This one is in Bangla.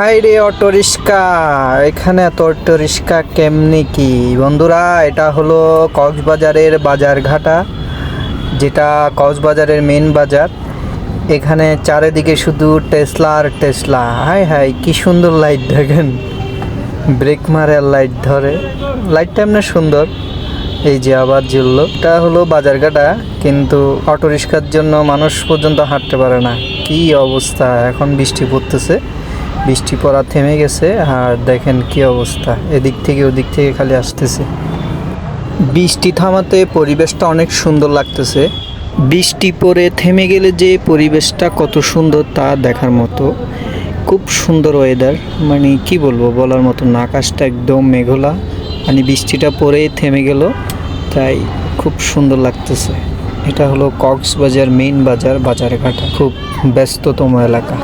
হাই রে অটো রিক্সা, এখানে এত অটো রিক্সা কেমনি কি বন্ধুরা? এটা হলো কক্সবাজারের বাজারঘাটা, যেটা কক্সবাজারের মেন বাজার। এখানে চারিদিকে শুধু টেসলা আর টেসলা। হাই হাই কি সুন্দর লাইট, দেখেন ব্রেক মারে আর লাইট ধরে, লাইটটা এমনি সুন্দর। এই যে আবার জ্বললো। এটা হলো বাজারঘাটা, কিন্তু অটো রিক্সার জন্য মানুষ পর্যন্ত হাঁটতে পারে না। কি অবস্থা! এখন বৃষ্টি পড়তেছে, বৃষ্টি পড়া থেমে গেছে, আর দেখেন কি অবস্থা, এদিক থেকে ওদিক থেকে খালি আসতেছে। বৃষ্টি থামাতে পরিবেশটা অনেক সুন্দর লাগতেছে। বৃষ্টি পড়ে থেমে গেলে যে পরিবেশটা কত সুন্দর তা দেখার মতো। খুব সুন্দর ওয়েদার, মানে কি বলবো, বলার মতো না। আকাশটা একদম মেঘলা, মানে বৃষ্টিটা পড়েই থেমে গেল, তাই খুব সুন্দর লাগতেছে। এটা হলো কক্সবাজার মেইন বাজার, বাজারঘাটা, খুব ব্যস্ততম এলাকা।